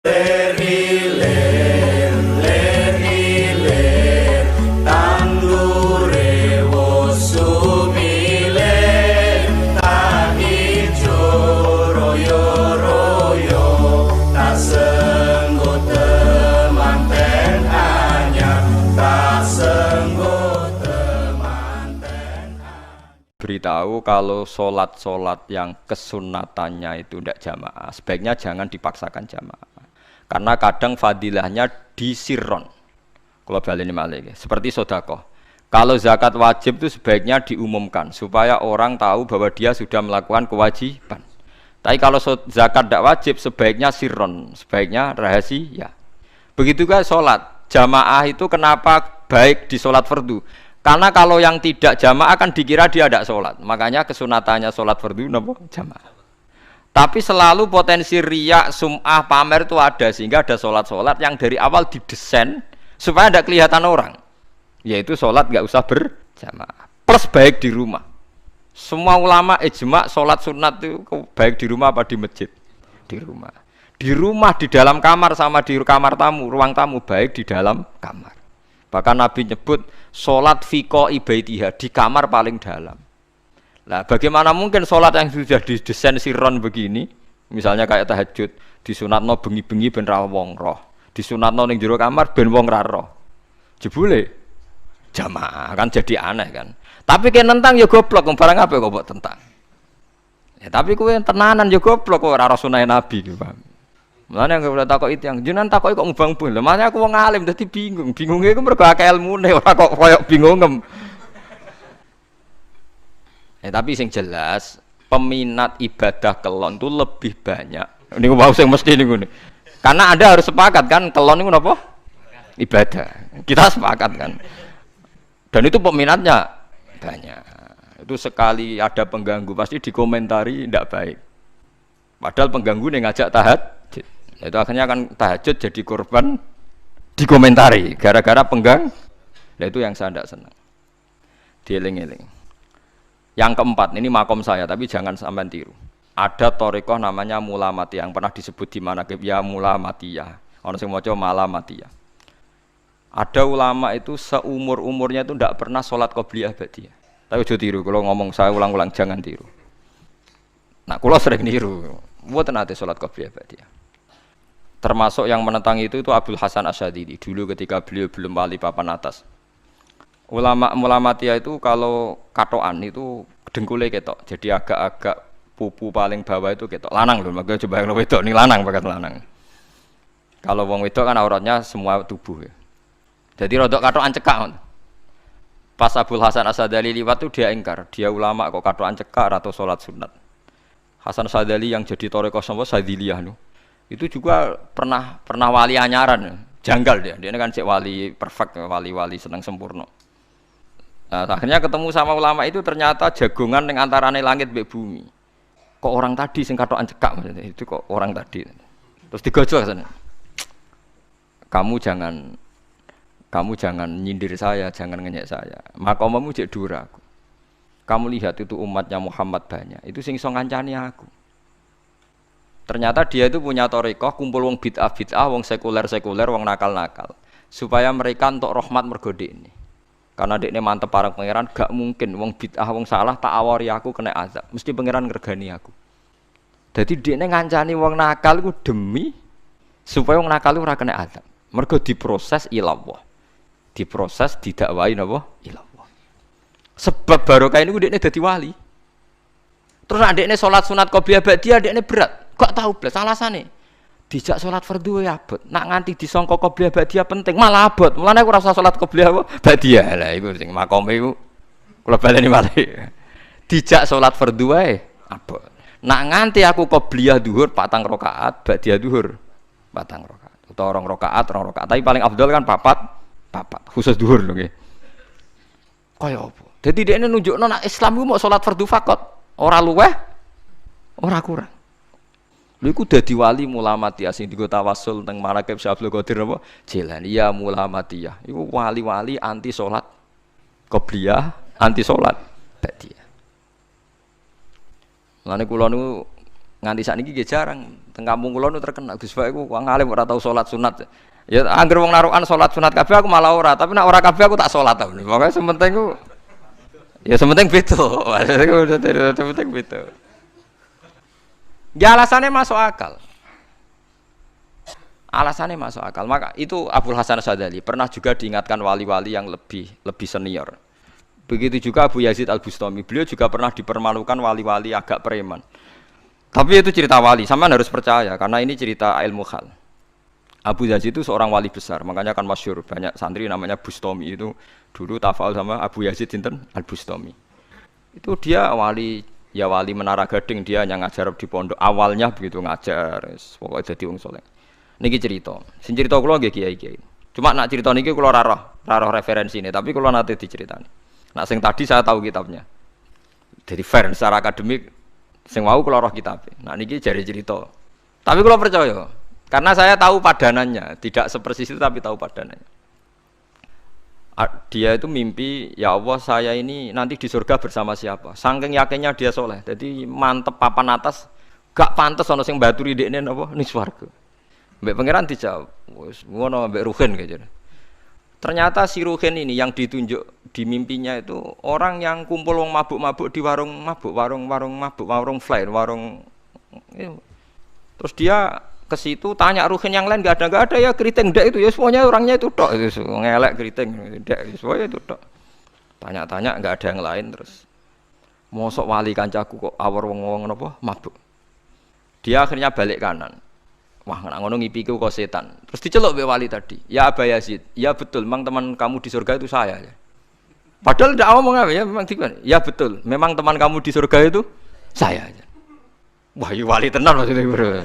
Ler iler, tanggure wus sumiler, tak ijo royo-royo, tak senggo temanten anyar, tak senggo temanten anyar. Beritahu kalau sholat-sholat yang kesunatannya itu tidak jamaah, sebaiknya jangan dipaksakan jamaah. Karena kadang fadilahnya disirron. Kalau balik ini malah seperti sodakoh. Kalau zakat wajib itu sebaiknya diumumkan supaya orang tahu bahwa dia sudah melakukan kewajiban. Tapi kalau zakat tidak wajib sebaiknya sirron, sebaiknya rahasia. Begitu juga sholat jamaah itu kenapa baik di sholat fardu? Karena kalau yang tidak jamaah kan dikira dia tidak sholat. Makanya kesunatannya sholat fardu napa jamaah. Tapi selalu potensi riya, sum'ah, pamer itu ada. Sehingga ada sholat-sholat yang dari awal didesain supaya tidak kelihatan orang. Yaitu sholat nggak usah berjamaah. Plus baik di rumah. Semua ulama ijma sholat sunat itu baik di rumah apa di masjid? Di rumah. Di rumah, di dalam kamar sama di kamar tamu, ruang tamu baik di dalam kamar. Bahkan Nabi nyebut sholat fiko ibaitiha di kamar paling dalam. Nah, bagaimana mungkin sholat yang sudah didesain sirron begini, misalnya kayak tahajud, disunatno bengi-bengi ben ra wong roh, disunatno ning jero kamar ben wong ra roh. Jebule jamaah kan jadi aneh kan. Tapi kene nentang ya goblok, barang apa kok mbok tentang. Ya tapi kowe tenanan ya goblok kok ora sunah Nabi iki, Pak. Mulane nek ora takok itu yang jenengan takoki kok ngubang-ubang. Lah makane aku wong alim dadi bingung. Bingunge iku mergo akeh ilmune ora kok koyo bingungem. Tapi sing jelas peminat ibadah kelon itu lebih banyak. Ini mau sing mesti niku. Karena Anda harus sepakat kan kelon niku napa? Ibadah. Kita sepakat kan. Dan itu peminatnya banyak. Itu sekali ada pengganggu pasti dikomentari tidak baik. Padahal pengganggu ning ngajak tahajud. Itu akhirnya kan tahajud jadi korban dikomentari gara-gara penggang. Nah itu yang saya tidak senang. Dieling-eling. Yang keempat, ini makom saya, tapi jangan sampai tiru. Ada thariqah namanya Mulamatiyah yang pernah disebut di mana ya Mulamatiyah. Orang sing maca Malamatiyah. Ada ulama itu seumur-umurnya itu tidak pernah sholat qobliyah ba'diyah. Tapi aja tiru, kalau ngomong saya ulang-ulang jangan tiru. Nah, kalau sering tiru, mboten nate sholat qobliyah ba'diyah. Termasuk yang menentang itu Abdul Hasan Asy'adzili dulu ketika beliau belum wali papan atas. Ulama Mulamatiyah itu kalau katoan itu dengkulnya ketok, jadi agak-agak pupu paling bawah itu ketok lanang loh, makanya coba yang wedok nih lanang bakat lanang. Kalau wong wedok kan auratnya semua tubuh ya. Jadi rodok katoan cekak. Pas Abdul Hasan Asy'adzili liwat tuh dia ingkar, dia ulama kok katoan cekak atau sholat sunat. Hasan Asy'adzili yang jadi thariqah sama Syadziliyah loh. Itu juga pernah wali anyaran, janggal dia kan cek wali perfect, wali senang sempurna. Nah, akhirnya ketemu sama ulama itu ternyata jagongan yang antarane langit mbek bumi. Kok orang tadi sing katokan cekak maksudnya itu kok orang tadi. Terus digojol sana. Kamu jangan nyindir saya, jangan ngenyek saya. Makomamu cek dura aku. Kamu lihat itu umatnya Muhammad banyak. Itu sing iso ngancani aku. Ternyata dia itu punya thariqah kumpul wong bid'ah, wong sekuler, wong nakal-nakal. Supaya mereka untuk rahmat mergo ini. Karena dekne mantep parang pangeran gak mungkin wong bid'ah wong salah tak awari aku kena azab. Mesti pangeran ngergani aku. Jadi dekne ngancani wong nakal iku demi supaya wong nakal ora kena azab. Mergo diproses ilallah. Diproses didakwai napa? Ilallah. Sebab barokah niku dekne dadi wali. Terus nek dekne salat sunat qobliyah ba'diyah dekne berat. Gak tahu blas alasane. Dijak sholat fardu ya abot, nak nganti disangka qobliyah ba'diyah penting malah abot. Mulane aku ora usah sholat qobliyah ba'diyah. Lah iku sing makome iku kula baleni malih. Dijak sholat fardu wae abot. Nak nganti aku qobliyah zuhur 4 rakaat, ba'diyah zuhur 4 rakaat. Utawa 2 rakaat, 2 rakaat. Tapi paling afdal kan papat khusus zuhur lho nggih. Kaya apa? Dadi dekne nunjukno nak Islam iku mau sholat fardu fakot, ora luweh, ora kurang. Lha iku dadi wali Mulamatiyah sing digo tawasul teng Manaqib Syekh Abdul Qadir apa? Jilani ya Mulamatiyah. Iku wali-wali anti salat qobliyah, anti salat ba'diyah. Lane kula niku nganti sakniki nggih jarang. Teng kampung kula nu terkenal Gus Bak iku wong alim ora tau salat sunat. Ya angger wong narukan salat sunat kabeh aku malah ora, tapi nek ora kabeh aku tak salat ta. Pokoke sementing ku ya sementing beda. Sementing beda. Ya alasannya masuk akal. Alasannya masuk akal. Maka itu Abdul Hasan Asyadzali pernah juga diingatkan wali-wali yang lebih senior. Begitu juga Abu Yazid Al-Bustami. Beliau juga pernah dipermalukan wali-wali agak preman. Tapi itu cerita wali, sampean harus percaya karena ini cerita ilmu hal. Abu Yazid itu seorang wali besar, makanya kan masyhur banyak santri namanya Bustami itu dulu tafal sama Abu Yazid sinten Al-Bustami. Itu dia wali, ya wali Menara Gading, dia yang ngajar di pondok awalnya begitu ngajar, pokoknya jadi wong saleh. Niki cerita. Sing cerita kula nggih kiai-kiai. Cuma nak cerita niki kula ora roh referensine, tapi kula nate diceritani. Nak sing tadi saya tahu kitabnya. Jadi fair secara akademik sing wau kula roh kitab. Nah niki jare cerita. Tapi kula percaya karena saya tahu padanannya, tidak sepersis itu tapi tahu padanannya. Dia itu mimpi, ya Allah saya ini nanti di surga bersama siapa? Saking yakinnya dia soleh. Jadi mantep papan atas, gak pantes ana sing baturi dekne napa ning swarga. Mbak pangeran dijawab, wis ngono mbek Ruhin kaya. Ternyata si Ruhin ini yang ditunjuk di mimpinya itu orang yang kumpul wong mabuk-mabuk di warung mabuk, warung mabuk, warung flare, warung. Terus dia ke situ tanya Ruhin yang lain enggak ada ya keriting ndak itu ya semuanya orangnya itu tok itu ngelek keriting ndak semuanya itu tok. Tanya-tanya enggak ada yang lain terus. Mosok wali kancaku kok awor wong-wong napa mabuk. Dia akhirnya balik kanan. Wah, nak ngono ngipiku kok setan. Terus diceluk mbek wali tadi. Ya Aba Yazid, ya betul, memang teman kamu di surga itu saya. Padahal tidak ngomong apa ya, memang tiba. Ya betul, memang teman kamu di surga itu saya. Wah, ya wali tenan maksudnya bro.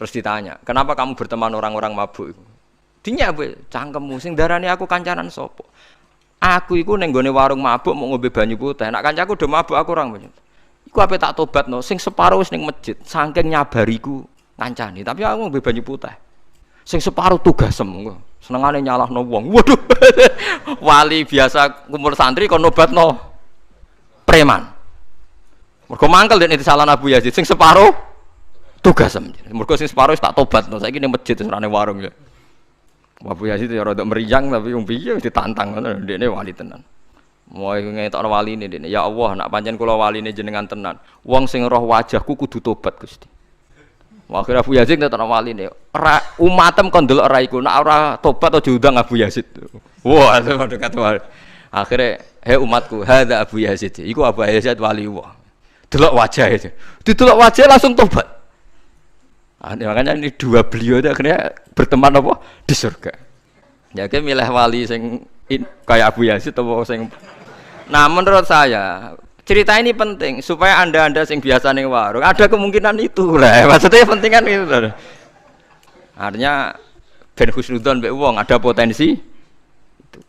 Terus ditanya, kenapa kamu berteman orang-orang mabuk itu? Dinya apa? Cangkemmu sing darani aku kancanan sopo. Aku iku ning gone warung mabuk mau ngombe banyu putih. Nak kancaku do mabuk aku orang banyu. Iku ape tak tobatno, sing separo wis ning masjid, saking nyabariku ngancani, tapi aku ngombe banyu putih. Sing separuh tugasem kok. Senengane nyalahno wong. Waduh. Wali biasa kumpul santri kon nobatno preman. Mergo mangkel nek disalahno Abu Yazid sing separuh tugasem. Mergo sing separuh wis tak tobatno. Saiki ning masjid wis rane warung ya. Abu Yazid ya rada meriang tapi wong piye ditantang ngono. Dekne wali tenan. Mau ngetokno waline dekne. Ya Allah, nak pancen kula waline jenengan tenan. Wong sing roh wajahku kudu tobat Gusti. Akhirnya Abu Yazid ngetokno waline. Umatem kon ndelok ra iku, nek ora tobat aja undang Abu Yazid. Wah, itu dekat wali. Akhirnya, "Hei umatku, hadza Abu Yazid." Iku Abu Yazid wali Allah. Delok wajah itu. Didelok wajah langsung tobat. Makanya ini dua beliau itu akhirnya berteman apa? Di surga. Ya kan milih wali sing kayak Abu Yazid atau sing. Nah, menurut saya cerita ini penting supaya anda sing biasa ning warung ada kemungkinan itu lah. Maksudnya penting kan itu. Artinya ben husnudzon mbek wong ada potensi itu.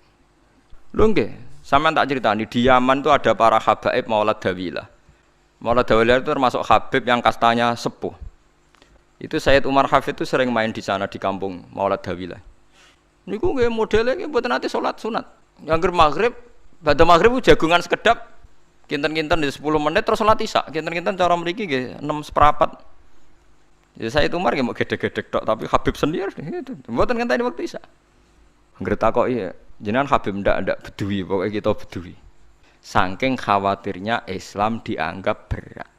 Lho nggih, sampean tak critani di Yaman itu ada para habaib Maulad Dawilah. Maulad Dawilah itu termasuk habib yang kastanya sepuh. Itu Sayyid Umar Hafid itu sering main di sana di kampung Maulad Dawilah. Niku nggih modele nggih mboten nate salat sunat. Angger maghrib, badhe maghrib jagungan sekedap kinten-kinten di 10 menit terus salat isya. Kinten-kinten cara mriki nggih 6/4. Ya Sayyid Umar nggih mau gedhe-gedhe tok tapi Habib sendiri gitu. Mboten ngenteni wektu isya. Angger takoki jenengan Habib ndak bedui, pokoke kita bedui. Saking khawatirnya Islam dianggap berat.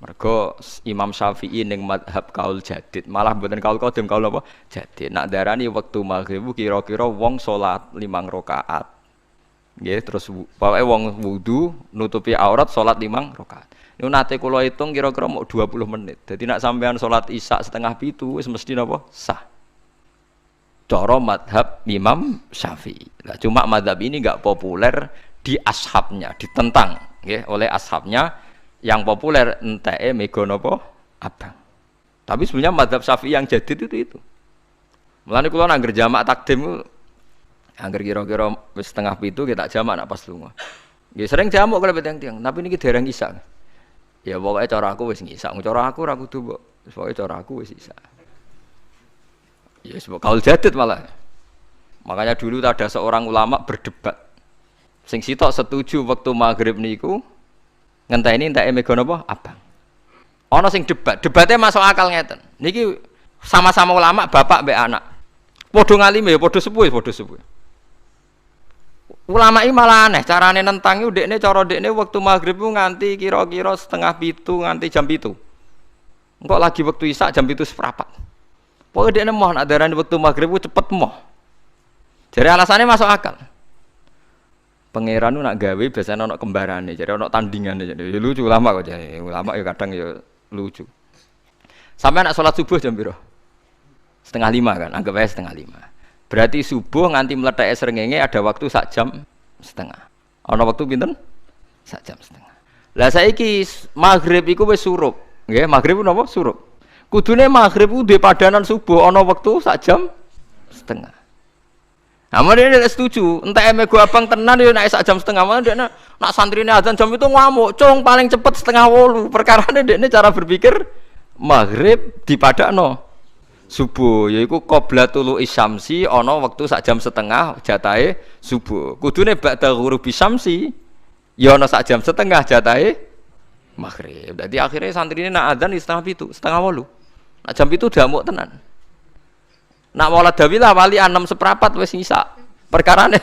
Mergo Imam Syafi'i ning mazhab kaul jadid, malah mboten kaul qadim kaul apa? Jadid. Nak darani wektu maghrib kira-kira wong salat 5 rakaat. Nggih, terus pokoke wong wudu nutupi aurat salat 5 rakaat. Niku nate kula hitung kira-kira mau 20 menit. Dadi nak sampean salat isya setengah 7 wis mesti napa? Sah. Cara mazhab Imam Syafi'i. Nah, cuma mazhab ini enggak populer di ashabnya, ditentang nggih oleh ashabnya. Yang populer enteke mega napa abang. Tapi sebenarnya mazhab Syafi'i yang jadid itu. Mulane kula nang jamak takdim angger kira-kira wis setengah 7 kita jamak nak pas lunga. Nggih sering jamak kalau tiang-tiang, tapi niki dereng isya. Ya pokoke cara aku wis ngisa, cara aku ora kudu mbok. Pokoke cara aku wis isya. Ya sebab kaul jadid malah. Makanya dulu ada seorang ulama berdebat. Sing sitok setuju waktu maghrib niku ngenteni enteke mega napa abang. Ana sing debatnya masuk akal ngeten. Niki sama-sama ulama bapak mbek anak. Padha ngalime ya padha sepuh. Ulama iki malah aneh carane nentang iku dekne cara dekne wektu maghrib ku nganti kira-kira 6:30 nganti jam 7. Engko lagi wektu isya jam 7:15. Pokoke dekne moh nak darani wektu maghrib ku cepet moh. Jadi alasannya masuk akal. Pangeran nak gawe biasanya ana kembarane, jadi ana tandingane. Jadi lucu ulama kok jadi. Ulama ya kadang ya lucu. Sampai nak sholat subuh jam piro? 4:30 kan, anggap aja 4:30. Berarti subuh nganti meletak srengenge ada waktu 1 jam setengah. Ana waktu pinten? 1 jam setengah. Lah saiki maghrib iku wis surup. Nggih, maghrib napa? Surup. Kudune maghrib ku duwe padanan subuh ana waktu 1 jam setengah. Amun dia setuju, entek mego abang tenan yo nek 1 jam setengah mana dia nak santrine azan jam itu ngamuk, cung paling cepet 7:30. Perkarane dekne cara berpikir maghrib dipadakno subuh yaiku qoblatul isyamsi ana wektu 1 jam setengah jatahe subuh. Kudune ba'da ghurubi syamsi ya ana 1 jam setengah jatahe maghrib. Dadi akhirnya santrine nak azan 7:30, 7:30. Nak jam itu damuk tenan. Nak maulad dawilah wali 6:15 wis ngisa. Perkarane.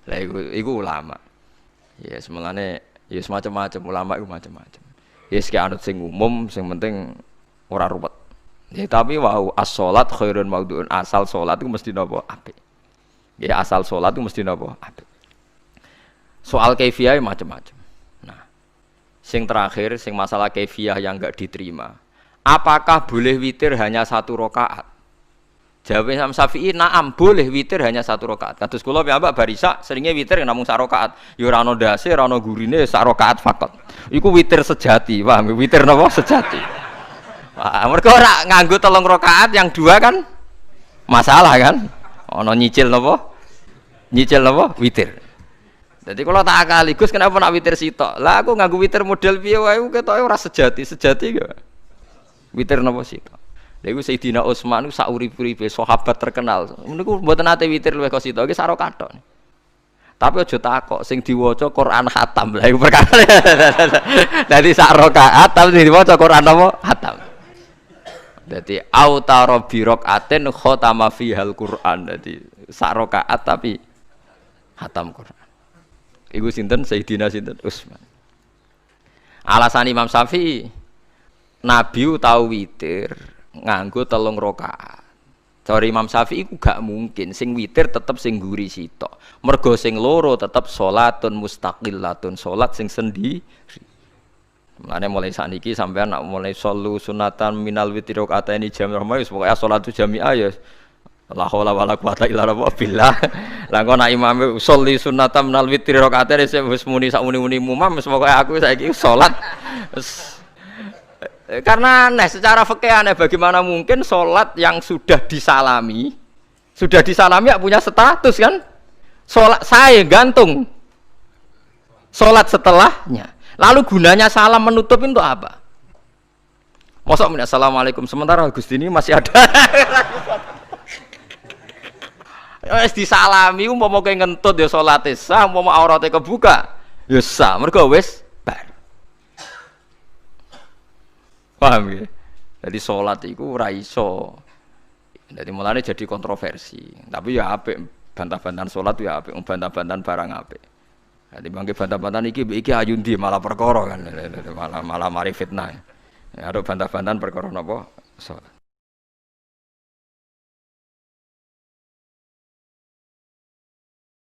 Lah iku ulama. Ya semulane ya semacam-macam ulama iku macam-macam. Ya sik anut sing umum sing penting ora ruwet. Ya tapi wau as-shalat khairun maudhu'un, asal salat itu mesti napa apik. Ya asal salat itu mesti napa apik. Soal kaifiyah macam-macam. Nah, sing terakhir sing masalah kaifiyah yang enggak diterima. Apakah boleh witir hanya 1 rakaat? Jawab Imam Syafi'i, na'am boleh witir hanya 1 rakaat. Kados kula piyambak barisa seringe witir namung 1 rakaat. Ya ora ana ndase, ora ana gurine, 1 rakaat fakot. Iku witir sejati, paham? Witir napa sejati. Mereka ora nganggo 3 rakaat yang 2 kan masalah kan ana nyicil napa witir. Jadi kalau tak akali Gus kenapa nak witir sitok lah aku nganggo witir model piye wae ketoke ora sejati gak witir napa sitok. Lha iku Sayyidina Utsman ku sak urip-uripe sahabat terkenal niku mboten nate witir luwih kok sitok iki sak rakaat tok. Tapi aja takok sing diwaca Quran khatam lha iku perkara. Dadi sak rakaat tapi diwaca Quran apa khatam. Jadi autaro birokaaten khotama fihal Quran. Jadi sak rakaat tapi khatam Quran. Iku sinten Sayyidina sinten Utsman. Alasan Imam Syafi'i Nabi tau witir nganggo 3 rakaat. Cara Imam Syafi'i iku gak mungkin sing witir tetep sing guri sitok. Mergo sing loro tetep salatun mustaqillatun, salat sing sendiri. Mulane mulai sakniki sampean nak mulai solu sunatan minal witri rakaataini jami'ah wis pokoke salatu jami'ah ya la haula wala quwata illa billah. Lah kok nak imame sholli sunatan minal witri rakaataini wis muni sak muni-muni mumam wis pokoke aku saiki salat. Karena aneh secara fikih aneh bagaimana mungkin salat yang sudah disalami ya punya status kan? Salat saya gantung. Salat setelahnya. Lalu gunanya salam menutup itu apa? Masa assalamualaikum sementara Gusti ini masih ada. Wis disalami umpama kowe ngentut ya salate sah, umpama aurate kebuka ya sah. Mergo wis bar. Paham ya? Jadi salat iku ora iso. Jadi mulane jadi kontroversi. Tapi ya apik bantah-bantahan salat ya apik, bantah-bantahan barang apik. Jadi bangke bantah-bantahan iki ayundi malah perkara kan malah mari fitnah. Ya ada bantah-bantahan perkara napa?